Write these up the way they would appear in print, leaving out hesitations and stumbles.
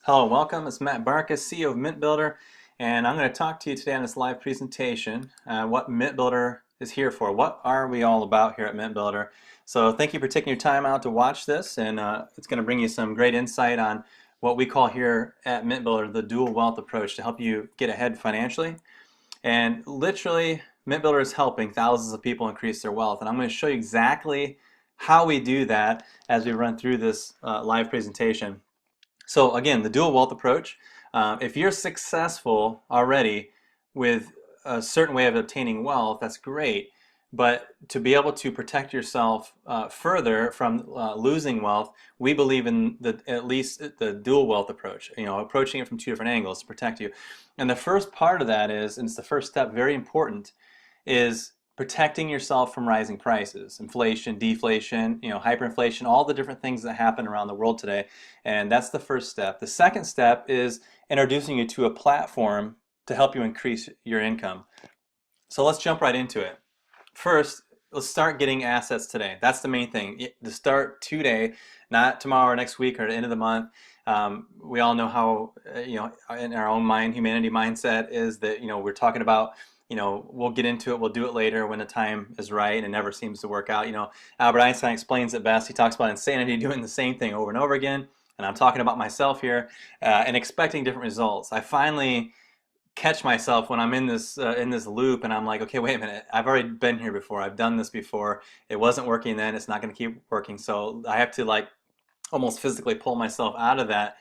Hello, welcome. It's Matt Barkas, CEO of MintBuilder, and I'm going to talk to you today on this live presentation, what MintBuilder is here for. What are we all about here at MintBuilder? So thank you for taking your time out to watch this, and it's going to bring you some great insight on what we call here at MintBuilder the dual wealth approach to help you get ahead financially. And literally, MintBuilder is helping thousands of people increase their wealth, and I'm going to show you exactly how we do that as we run through this live presentation. So again, the dual wealth approach, if you're successful already with a certain way of obtaining wealth, that's great. But to be able to protect yourself further from losing wealth, we believe in at least the dual wealth approach, approaching it from two different angles to protect you. And the first part of that is, and it's the first step, very important, is protecting yourself from rising prices, inflation, deflation, hyperinflation, all the different things that happen around the world today. And that's the first step. The second step is introducing you to a platform to help you increase your income. So let's jump right into it. First, let's start getting assets today. That's the main thing. To start today, not tomorrow or next week or at the end of the month. We all know how, in our own mind, humanity mindset is that, we're talking about, we'll get into it, we'll do it later when the time is right, and it never seems to work out. Albert Einstein explains it best. He talks about insanity doing the same thing over and over again, and I'm talking about myself here, and expecting different results. I finally catch myself when I'm in this loop, and I'm like, okay, wait a minute, I've already been here before, I've done this before, it wasn't working then, it's not going to keep working, so I have to almost physically pull myself out of that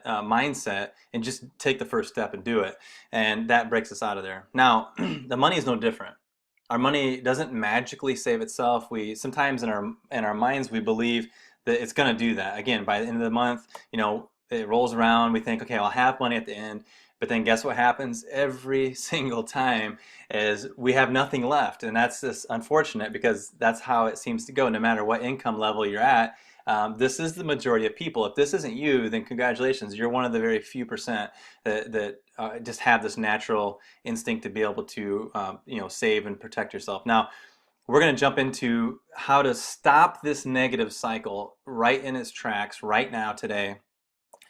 mindset and just take the first step and do it. And that breaks us out of there. Now, the money is no different. Our money doesn't magically save itself. We sometimes in our minds we believe that it's going to do that. Again, by the end of the month, it rolls around. We think, okay, I'll have money at the end. But then guess what happens every single time is we have nothing left. And that's just unfortunate because that's how it seems to go no matter what income level you're at. This is the majority of people. If this isn't you, then congratulations. You're one of the very few percent that just have this natural instinct to be able to save and protect yourself. Now, we're going to jump into how to stop this negative cycle right in its tracks right now today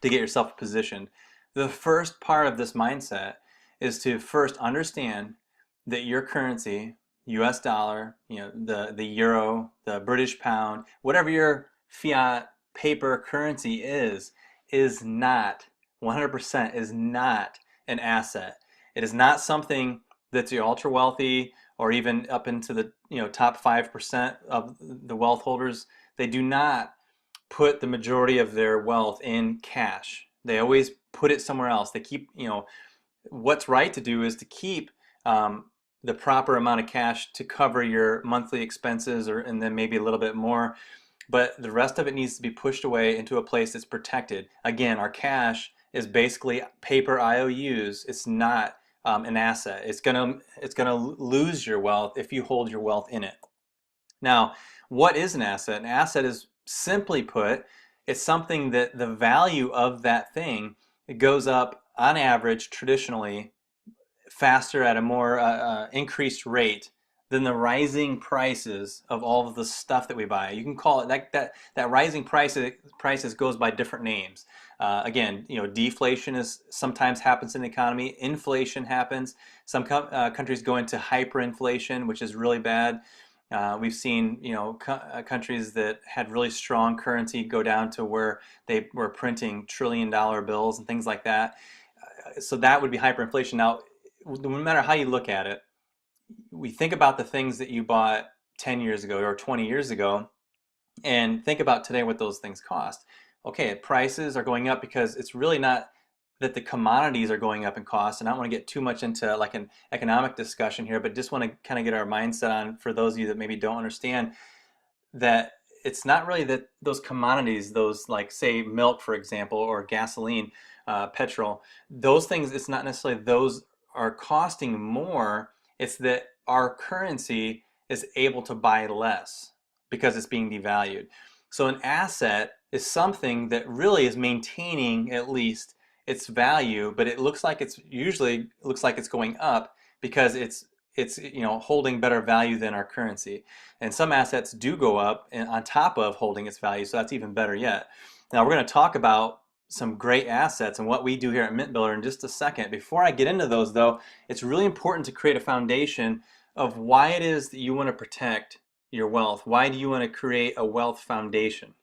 to get yourself positioned. The first part of this mindset is to first understand that your currency, US dollar, the euro, the British pound, whatever your fiat paper currency is not 100% is not an asset. It is not something that's the ultra wealthy or even up into the top 5% of the wealth holders. They do not put the majority of their wealth in cash. They always put it somewhere else. They keep, what's right to do is to keep the proper amount of cash to cover your monthly expenses and then maybe a little bit more. But the rest of it needs to be pushed away into a place that's protected. Again, our cash is basically paper IOUs. It's not an asset. It's gonna lose your wealth if you hold your wealth in it. Now, what is an asset? An asset is, simply put, it's something that the value of that thing, it goes up on average traditionally faster at a more increased rate than the rising prices of all of the stuff that we buy. You can call it that rising prices goes by different names. Again, deflation is sometimes happens in the economy. Inflation happens. Some countries go into hyperinflation, which is really bad. We've seen, countries that had really strong currency go down to where they were printing trillion-dollar bills and things like that. So that would be hyperinflation. Now, no matter how you look at it, we think about the things that you bought 10 years ago or 20 years ago and think about today what those things cost. Okay, prices are going up because it's really not that the commodities are going up in cost, and I don't want to get too much into like an economic discussion here, but just want to kind of get our mindset on for those of you that maybe don't understand that it's not really that those commodities, those like say milk for example, or gasoline, petrol, those things, it's not necessarily those are costing more, it's that our currency is able to buy less because it's being devalued. So an asset is something that really is maintaining at least its value, but it looks like it's going up because it's holding better value than our currency. And some assets do go up and on top of holding its value, so that's even better yet. Now we're going to talk about some great assets and what we do here at Mint Builder in just a second. Before I get into those though, it's really important to create a foundation of why it is that you want to protect your wealth. Why do you want to create a wealth foundation?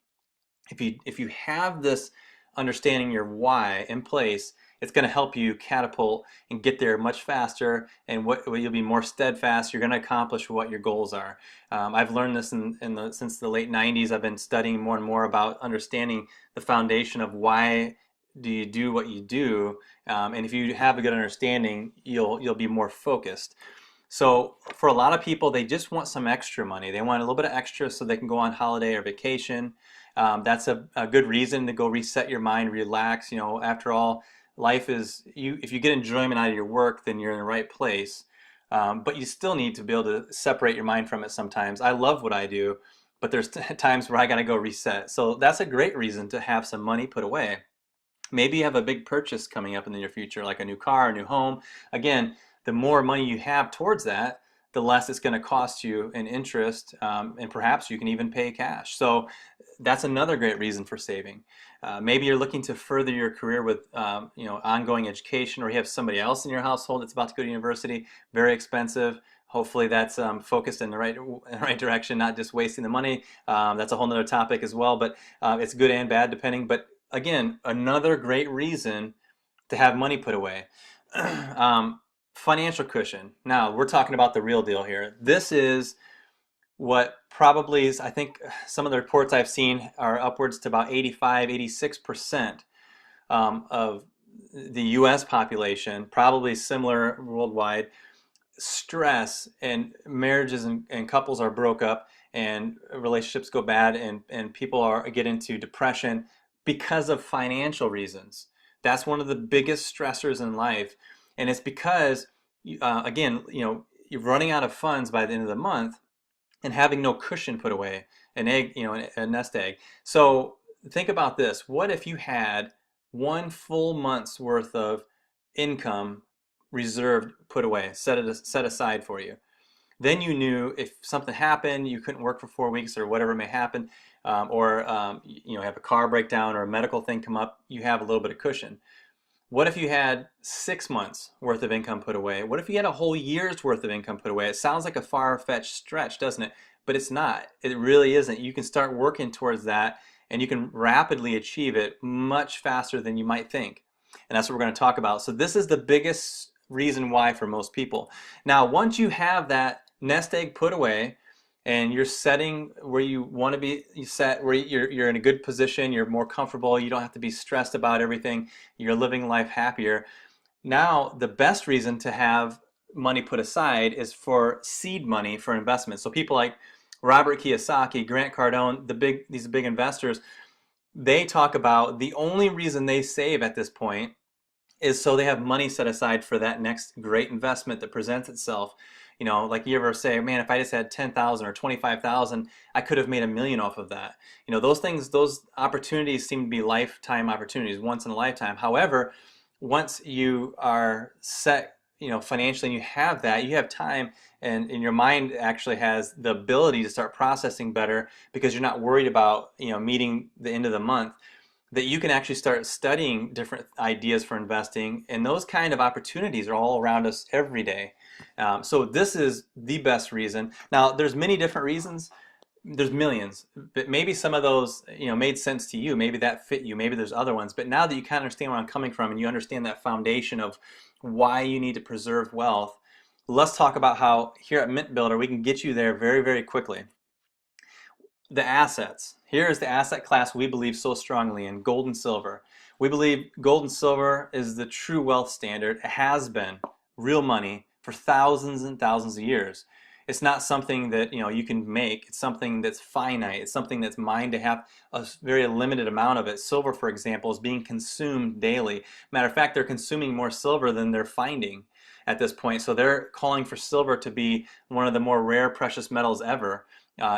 If you have this understanding your why in place, it's going to help you catapult and get there much faster, and you'll be more steadfast. You're going to accomplish what your goals are. I've learned this since the late 90s. I've been studying more and more about understanding the foundation of why do you do what you do, and if you have a good understanding, you'll be more focused. So for a lot of people, they just want some extra money. They want a little bit of extra so they can go on holiday or vacation. That's a good reason to go reset your mind, relax. After all, life is, if you get enjoyment out of your work, then you're in the right place. But you still need to be able to separate your mind from it sometimes. I love what I do, but there's times where I got to go reset. So that's a great reason to have some money put away. Maybe you have a big purchase coming up in the near future, like a new car, a new home. Again, the more money you have towards that, the less it's going to cost you in interest, and perhaps you can even pay cash. So that's another great reason for saving. Maybe you're looking to further your career with ongoing education, or you have somebody else in your household that's about to go to university, very expensive. Hopefully that's focused in the right direction, not just wasting the money. That's a whole nother topic as well, but it's good and bad depending. But again, another great reason to have money put away. Financial cushion. Now, we're talking about the real deal here. This is what probably is, I think some of the reports I've seen are upwards to about 85, 86% of the US population, probably similar worldwide. Stress and marriages and couples are broke up, and relationships go bad, and people get into depression because of financial reasons. That's one of the biggest stressors in life, and it's because again, you're running out of funds by the end of the month and having no cushion put away, an egg, a nest egg. So think about this. What if you had one full month's worth of income reserved, put away, set aside for you? Then you knew if something happened, you couldn't work for 4 weeks or whatever may happen, or have a car breakdown or a medical thing come up, you have a little bit of cushion. What if you had 6 months worth of income put away? What if you had a whole year's worth of income put away? It sounds like a far-fetched stretch, doesn't it? But it's not. It really isn't. You can start working towards that, and you can rapidly achieve it much faster than you might think. And that's what we're going to talk about. So this is the biggest reason why for most people. Now, once you have that nest egg put away, and you're setting where you want to be, where you're in a good position, you're more comfortable, you don't have to be stressed about everything, you're living life happier. Now, the best reason to have money put aside is for seed money for investment. So people like Robert Kiyosaki, Grant Cardone, these big investors, they talk about the only reason they save at this point is so they have money set aside for that next great investment that presents itself. Like you ever say, man, if I just had 10,000 or 25,000, I could have made $1 million off of that. Those opportunities seem to be lifetime opportunities, once in a lifetime. However, once you are set, financially, and you have time, and your mind actually has the ability to start processing better because you're not worried about, meeting the end of the month, that you can actually start studying different ideas for investing, and those kind of opportunities are all around us every day. So this is the best reason. Now, there's many different reasons. There's millions, but maybe some of those made sense to you. Maybe that fit you. Maybe there's other ones. But now that you kind of understand where I'm coming from, and you understand that foundation of why you need to preserve wealth, let's talk about how here at Mint Builder we can get you there very, very quickly. The assets. Here is the asset class we believe so strongly in, gold and silver. We believe gold and silver is the true wealth standard. It has been real money for thousands and thousands of years. It's not something that you can make. It's something that's finite. It's something that's mined to have a very limited amount of it. Silver, for example, is being consumed daily. Matter of fact, they're consuming more silver than they're finding at this point. So they're calling for silver to be one of the more rare precious metals ever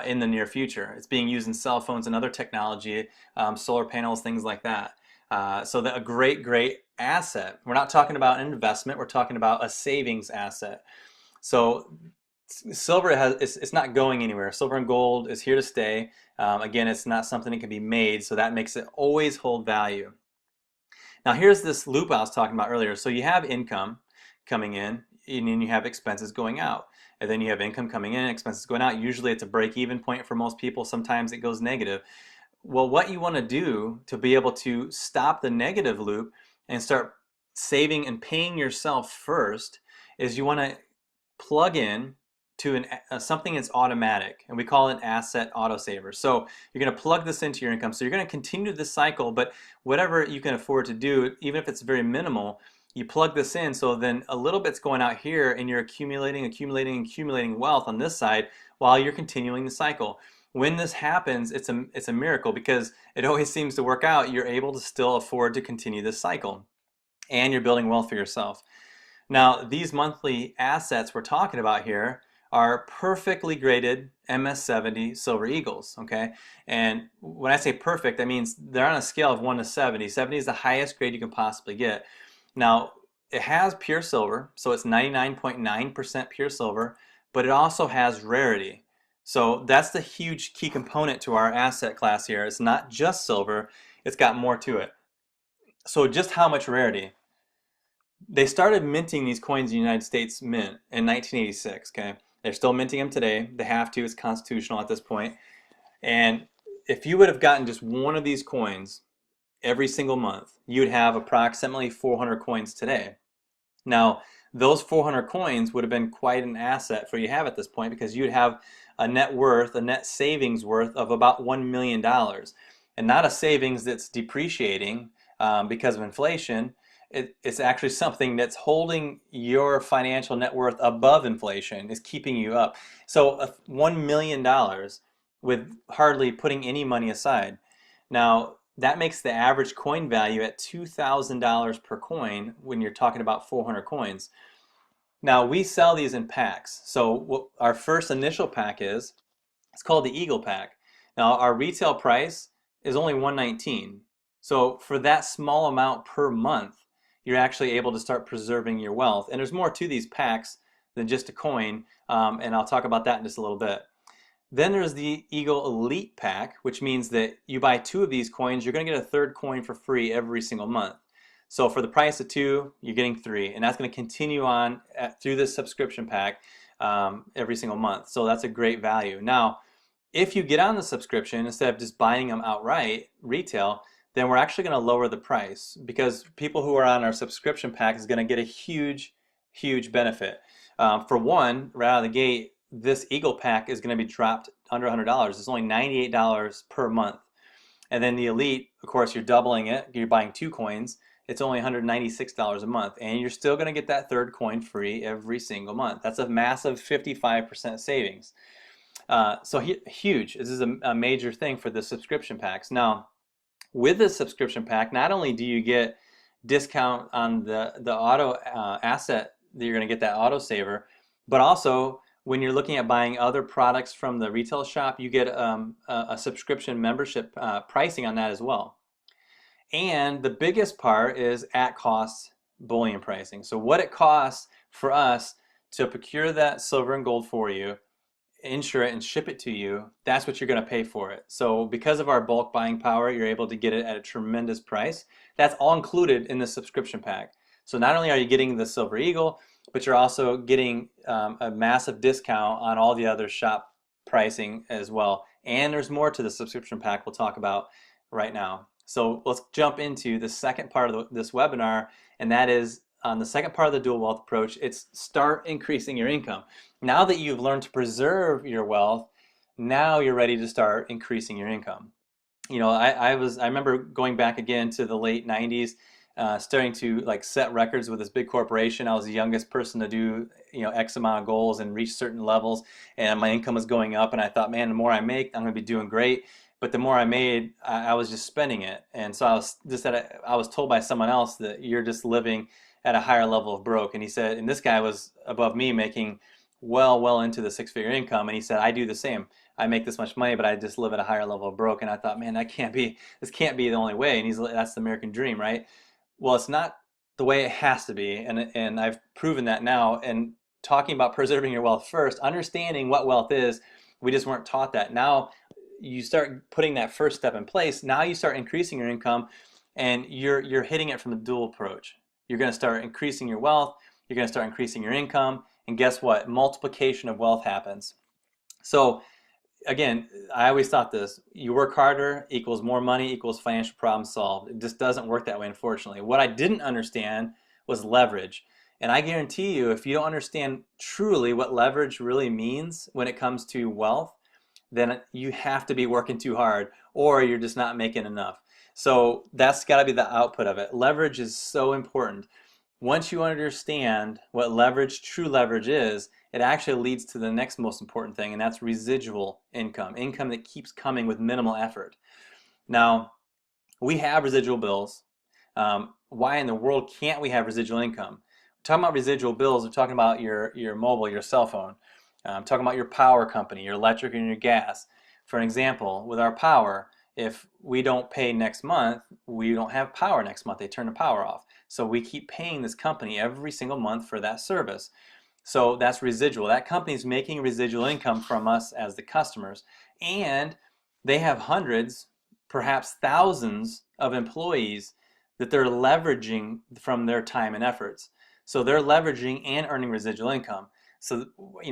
in the near future. It's being used in cell phones and other technology, solar panels, things like that. So a great, great asset. We're not talking about an investment. We're talking about a savings asset. So silver it's not going anywhere. Silver and gold is here to stay. Again, it's not something that can be made, so that makes it always hold value. Now here's this loop I was talking about earlier. So you have income coming in, and then you have expenses going out. And then you have income coming in, expenses going out. Usually it's a break-even point for most people. Sometimes it goes negative. Well, what you want to do to be able to stop the negative loop and start saving and paying yourself first is you want to plug in to something that's automatic, and we call it asset autosaver. So you're going to plug this into your income. So you're going to continue this cycle, but whatever you can afford to do, even if it's very minimal, you plug this in, so then a little bit's going out here and you're accumulating wealth on this side while you're continuing the cycle. When this happens, it's a miracle, because it always seems to work out. You're able to still afford to continue this cycle, and you're building wealth for yourself. Now, these monthly assets we're talking about here are perfectly graded MS70 Silver Eagles, okay? And when I say perfect, that means they're on a scale of 1 to 70. 70 is the highest grade you can possibly get. Now, it has pure silver, so it's 99.9% pure silver, but it also has rarity. So that's the huge key component to our asset class here. It's not just silver, it's got more to it. So just how much rarity? They started minting these coins in the United States Mint in 1986, okay? They're still minting them today. They have to, it's constitutional at this point. And if you would have gotten just one of these coins every single month, you'd have approximately 400 coins today. Now, those 400 coins would have been quite an asset for you to have at this point, because you'd have a net worth, a net savings worth of about $1 million. And not a savings that's depreciating because of inflation. It's actually something that's holding your financial net worth above inflation, is keeping you up. So $1 million with hardly putting any money aside. Now, that makes the average coin value at $2,000 per coin when you're talking about 400 coins. Now, we sell these in packs. So what our first initial pack is, it's called the Eagle Pack. Now, our retail price is only $119. So for that small amount per month, you're actually able to start preserving your wealth. And there's more to these packs than just a coin, and I'll talk about that in just a little bit. Then there's the Eagle Elite Pack, which means that you buy 2 of these coins, you're going to get a 3rd coin for free every single month. So for the price of 2, you're getting 3, and that's going to continue on through this subscription pack every single month. So that's a great value. Now, if you get on the subscription instead of just buying them outright, retail, then we're actually going to lower the price, because people who are on our subscription pack is going to get a huge, huge benefit. For one, right out of the gate, this Eagle Pack is going to be dropped under $100. It's only $98 per month. And then the Elite, of course, you're doubling it. You're buying 2 coins. It's only $196 a month. And you're still going to get that 3rd coin free every single month. That's a massive 55% savings. So huge. This is a major thing for the subscription packs. Now, with this subscription pack, not only do you get discount on the auto asset that you're going to get, that auto saver, but also when you're looking at buying other products from the retail shop, you get a subscription membership pricing on that as well. And the biggest part is at cost bullion pricing. So what it costs for us to procure that silver and gold for you, insure it, and ship it to you, that's what you're going to pay for it. So because of our bulk buying power, you're able to get it at a tremendous price. That's all included in the subscription pack. So not only are you getting the Silver Eagle, but you're also getting a massive discount on all the other shop pricing as well. And there's more to the subscription pack we'll talk about right now. So let's jump into the second part of this webinar, and that is on the second part of the dual wealth approach. It's start increasing your income. Now that you've learned to preserve your wealth, now you're ready to start increasing your income. You know, I remember going back again to the late 90s, starting to like set records with this big corporation. I was the youngest person to do, you know, X amount of goals and reach certain levels, and my income was going up, and I thought, man, the more I make, I'm going to be doing great. But the more I made, I was just spending it. And so I was told by someone else that you're just living at a higher level of broke. And he said, and this guy was above me, making well into the 6-figure income. And he said, I do the same. I make this much money, but I just live at a higher level of broke. And I thought, man, this can't be the only way. And that's the American dream, right? Well, it's not the way it has to be. And I've proven that now. And talking about preserving your wealth first, understanding what wealth is, we just weren't taught that. Now you start putting that first step in place. Now you start increasing your income. and you're hitting it from a dual approach. You're going to start increasing your wealth, you're going to start increasing your income, and guess what? Multiplication of wealth happens. So again, I always thought this: you work harder equals more money equals financial problem solved. It just doesn't work that way, unfortunately. What I didn't understand was leverage. And I guarantee you, if you don't understand truly what leverage really means when it comes to wealth, then you have to be working too hard or you're just not making enough. So that's got to be the output of it. Leverage is so important. Once you understand what leverage, true leverage is, it actually leads to the next most important thing, and that's residual income, income that keeps coming with minimal effort. Now, we have residual bills. Why in the world can't we have residual income? We're talking about residual bills, we're talking about your mobile, your cell phone. Talking about your power company, your electric and your gas. For an example, with our power, if we don't pay next month, we don't have power next month. They turn the power off. So we keep paying this company every single month for that service. So that's residual. That company is making residual income from us as the customers. And they have hundreds, perhaps thousands of employees that they're leveraging from their time and efforts. So they're leveraging and earning residual income. So,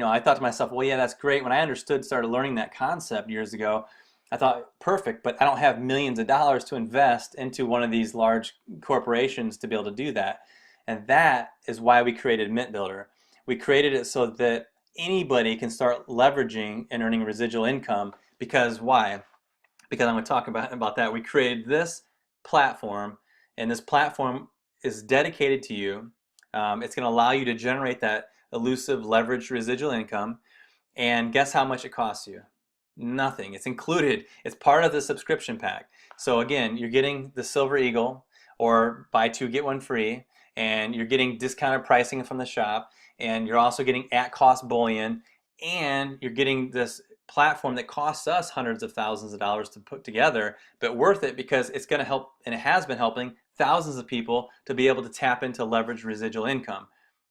I thought to myself, well, yeah, that's great. When I started learning that concept years ago, I thought, perfect, but I don't have millions of dollars to invest into one of these large corporations to be able to do that. And that is why we created MintBuilder. We created it so that anybody can start leveraging and earning residual income. Because why? Because I'm going to talk about that. We created this platform, and this platform is dedicated to you. It's going to allow you to generate that elusive leveraged residual income. And guess how much it costs you? Nothing. It's included. It's part of the subscription pack. So again, you're getting the Silver Eagle, or buy two, get one free, and you're getting discounted pricing from the shop, and you're also getting at-cost bullion, and you're getting this platform that costs us hundreds of thousands of dollars to put together, but worth it because it's going to help, and it has been helping thousands of people to be able to tap into leveraged residual income.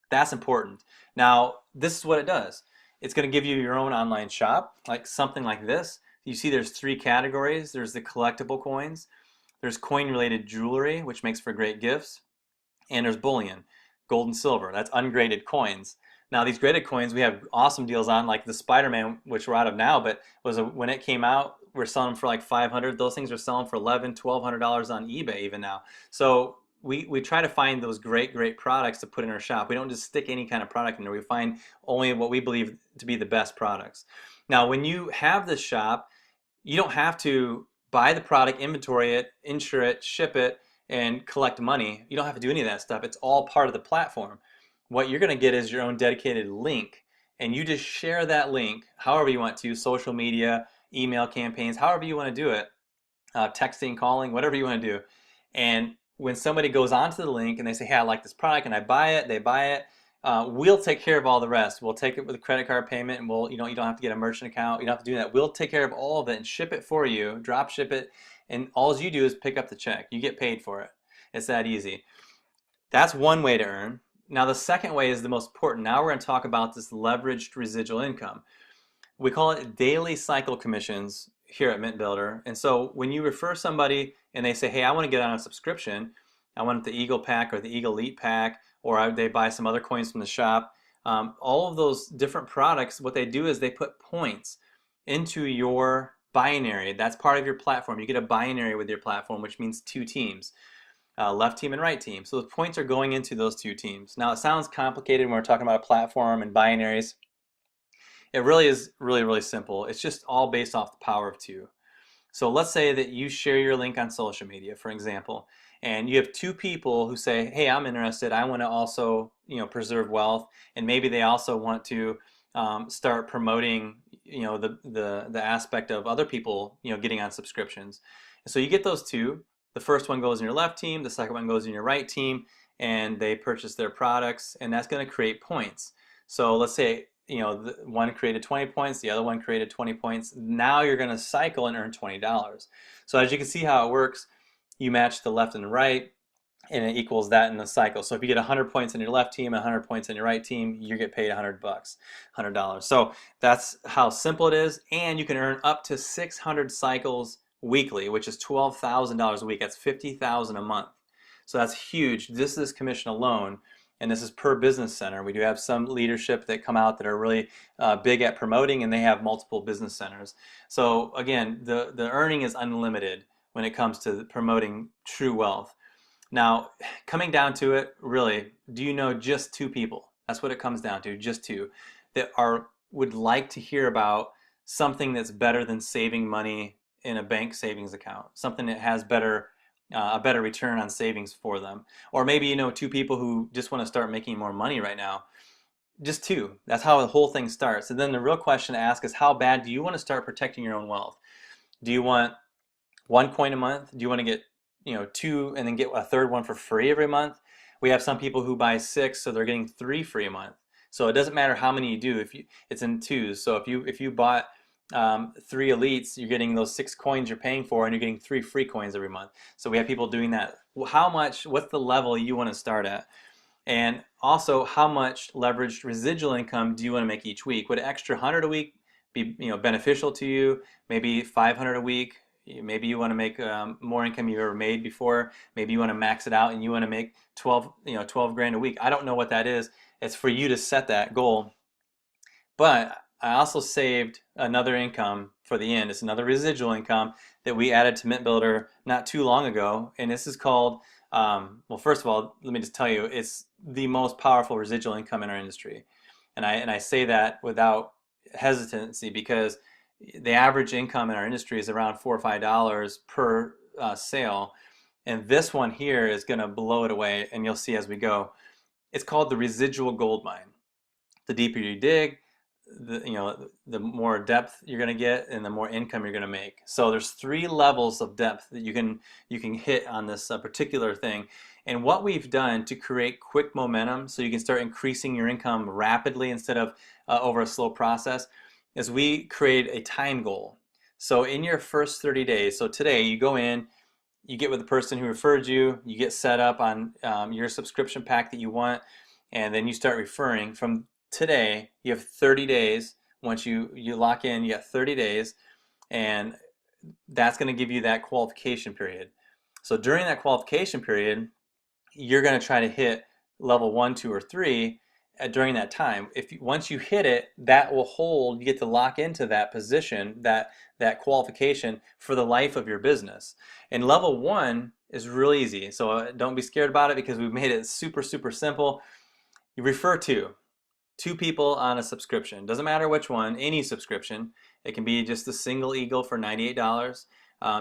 That's important. Now, this is what it does. It's going to give you your own online shop, like something like this. You see there's three categories. There's the collectible coins, there's coin-related jewelry, which makes for great gifts, and there's bullion, gold and silver. That's ungraded coins. Now, these graded coins, we have awesome deals on, like the Spider-Man, which we're out of now, but when it came out, we're selling for like $500. Those things are selling for $1,100, $1,200 on eBay even now. So we try to find those great products to put in our shop. We don't just stick any kind of product in there. We find only what we believe to be the best products. Now, when you have this shop, you don't have to buy the product, inventory it, insure it, ship it, and collect money. You don't have to do any of that stuff. It's all part of the platform. What you're going to get is your own dedicated link, and you just share that link however you want to, social media, email campaigns, however you want to do it, texting, calling, whatever you want to do. And when somebody goes onto the link and they say, hey, I like this product, and I buy it, they buy it, we'll take care of all the rest. We'll take it with a credit card payment, and you don't have to get a merchant account. You don't have to do that. We'll take care of all of it and ship it for you, drop ship it, and all you do is pick up the check. You get paid for it. It's that easy. That's one way to earn. Now, the second way is the most important. Now we're going to talk about this leveraged residual income. We call it daily cycle commissions here at MintBuilder. And so when you refer somebody and they say, hey, I want to get on a subscription, I want the Eagle Pack or the Eagle Elite Pack, or they buy some other coins from the shop, all of those different products, what they do is they put points into your binary. That's part of your platform. You get a binary with your platform, which means two teams. Left team and right team. So the points are going into those two teams. Now, it sounds complicated when we're talking about a platform and binaries. It really is really simple. It's just all based off the power of two. So let's say that you share your link on social media, for example, and you have two people who say, hey, I'm interested. I want to also preserve wealth, and maybe they also want to start promoting the aspect of other people getting on subscriptions. And so you get those two. The first one goes in your left team, the second one goes in your right team, and they purchase their products, and that's going to create points. So let's say one created 20 points, the other one created 20 points. Now you're going to cycle and earn $20. So as you can see how it works, you match the left and the right, and it equals that in the cycle. So if you get 100 points in your left team and 100 points in your right team, you get paid $100. So that's how simple it is, and you can earn up to 600 cycles weekly, which is $12,000 a week. That's $50,000 a month. So that's huge. This is commission alone, and this is per business center. We do have some leadership that come out that are really big at promoting, and they have multiple business centers. So again, the earning is unlimited when it comes to promoting true wealth. Now, coming down to it, really, do you know just two people? That's what it comes down to, just two, that would like to hear about something that's better than saving money in a bank savings account, something that has a better return on savings for them. Or maybe you know two people who just want to start making more money right now. Just two. That's how the whole thing starts. And then the real question to ask is, how bad do you want to start protecting your own wealth? Do you want one coin a month? Do you want to get two and then get a third one for free every month? We have some people who buy six, so they're getting three free a month. So it doesn't matter how many you do, it's in twos. So if you bought three elites, you're getting those 6 coins you're paying for, and you're getting 3 free coins every month. So we have people doing that. What's the level you want to start at? And also, how much leveraged residual income do you want to make each week? Would an extra 100 a week be beneficial to you? Maybe 500 a week. Maybe you want to make more income you've ever made before. Maybe you want to max it out and you want to make 12 grand a week. I don't know what that is. It's for you to set that goal. But I also saved another income for the end. It's another residual income that we added to MintBuilder not too long ago, and this is called, well, first of all, let me just tell you, it's the most powerful residual income in our industry. And I say that without hesitancy because the average income in our industry is around $4 or $5 per sale, and this one here is going to blow it away, and you'll see as we go. It's called the residual gold mine. The deeper you dig, the more depth you're going to get and the more income you're going to make. So there's 3 levels of depth that you can hit on this particular thing. And what we've done to create quick momentum so you can start increasing your income rapidly instead of over a slow process is we create a time goal. So in your first 30 days, so today you go in, you get with the person who referred you, you get set up on your subscription pack that you want, and then you start referring. From today, you have 30 days. Once you lock in, you got 30 days, and that's going to give you that qualification period. So during that qualification period, you're going to try to hit level 1, 2, or 3 during that time. Once you hit it, that will hold. You get to lock into that position, that qualification for the life of your business. And level 1 is real easy. So don't be scared about it because we've made it super, super simple. You refer two people on a subscription. Doesn't matter which one, any subscription. It can be just the single eagle for $98.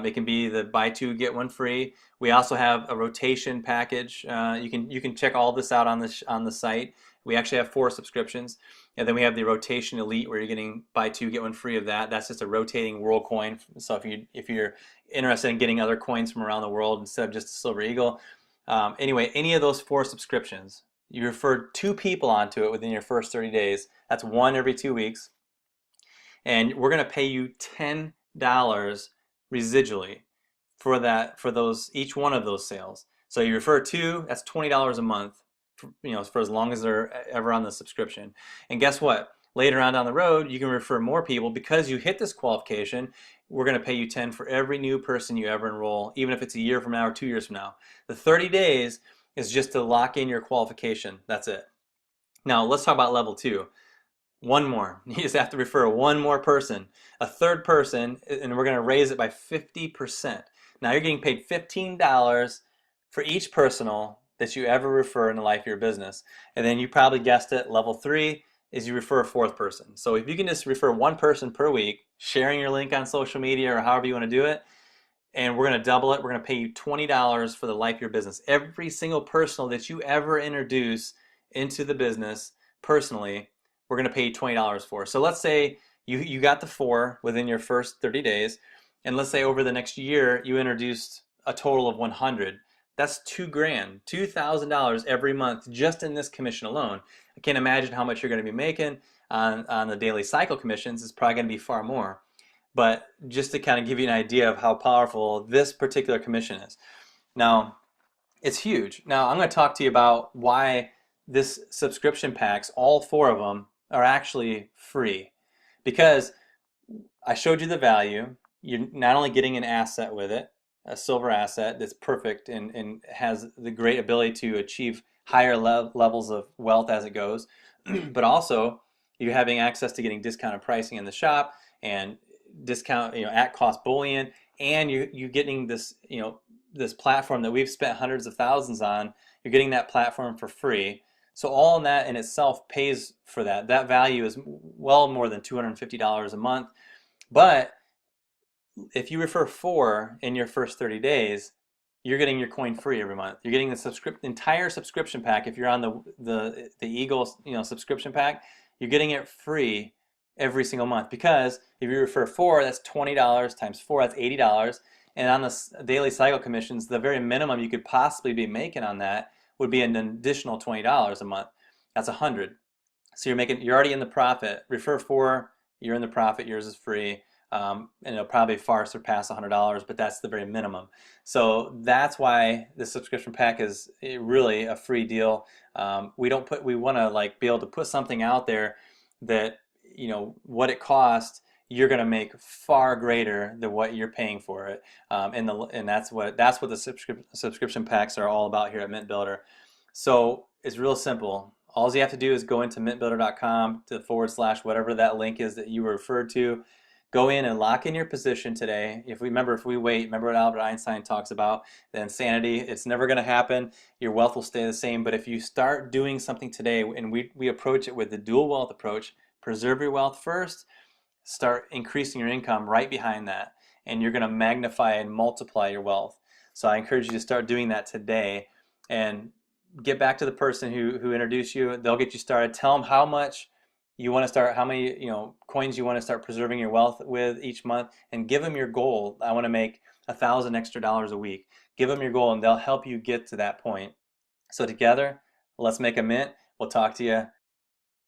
It can be the buy 2 get 1 free. We also have a rotation package. You can check all this out on the site. We actually have 4 subscriptions, and then we have the rotation elite where you're getting buy 2 get 1 free of that. That's just a rotating world coin. So if you're interested in getting other coins from around the world instead of just a silver eagle, anyway, any of those 4 subscriptions, you refer 2 people onto it within your first 30 days. That's 1 every 2 weeks, and we're going to pay you $10 residually for each one of those sales. So you refer 2, that's $20 a month, for as long as they're ever on the subscription. And guess what? Later on down the road, you can refer more people. Because you hit this qualification, we're going to pay you 10 for every new person you ever enroll, even if it's a year from now or 2 years from now. The 30 days is just to lock in your qualification. That's it. Now let's talk about level 2. One more. You just have to refer one more person, a third person, and we're going to raise it by 50%. Now you're getting paid $15 for each personal that you ever refer in the life of your business. And then you probably guessed it, level 3 is you refer a 4th person. So if you can just refer 1 person per week, sharing your link on social media or however you want to do it, and we're going to double it. We're going to pay you $20 for the life of your business. Every single personal that you ever introduce into the business personally, we're going to pay you $20 for. So let's say you got the 4 within your first 30 days, and let's say over the next year you introduced a total of 100. That's $2,000, $2,000 every month just in this commission alone. I can't imagine how much you're going to be making on the daily cycle commissions. It's probably going to be far more. But just to kind of give you an idea of how powerful this particular commission is. Now, it's huge. Now, I'm going to talk to you about why this subscription packs, all 4 of them, are actually free. Because I showed you the value. you're not only getting an asset with it, a silver asset that's perfect and has the great ability to achieve higher levels of wealth as it goes, but also you're having access to getting discounted pricing in the shop and discount, at cost bullion, and you getting this, this platform that we've spent hundreds of thousands on. You're getting that platform for free. So all in that in itself pays for that. That value is well more than $250 a month. But if you refer 4 in your first 30 days, you're getting your coin free every month. You're getting the entire subscription pack. If you're on the Eagle, subscription pack, you're getting it free every single month, because if you refer 4, that's $20 times 4, that's $80. And on the daily cycle commissions, the very minimum you could possibly be making on that would be an additional $20 a month. That's $100. So you're already in the profit. Refer 4, you're in the profit. Yours is free. And it'll probably far surpass $100, but that's the very minimum. So that's why the subscription pack is really a free deal. We want to like be able to put something out there that, what it costs, you're going to make far greater than what you're paying for it. And that's what the subscription packs are all about here at MintBuilder. So it's real simple. All you have to do is go into mintbuilder.com / whatever that link is that you were referred to. Go in and lock in your position today. If we wait, remember what Albert Einstein talks about, the insanity, it's never going to happen. Your wealth will stay the same. But if you start doing something today, and we approach it with the dual wealth approach, preserve your wealth first, start increasing your income right behind that, and you're going to magnify and multiply your wealth. So I encourage you to start doing that today, and get back to the person who introduced you. They'll get you started. Tell them how much you want to start, how many coins you want to start preserving your wealth with each month, and give them your goal. I want to make $1,000 extra a week. Give them your goal, and they'll help you get to that point. So together, let's make a mint. We'll talk to you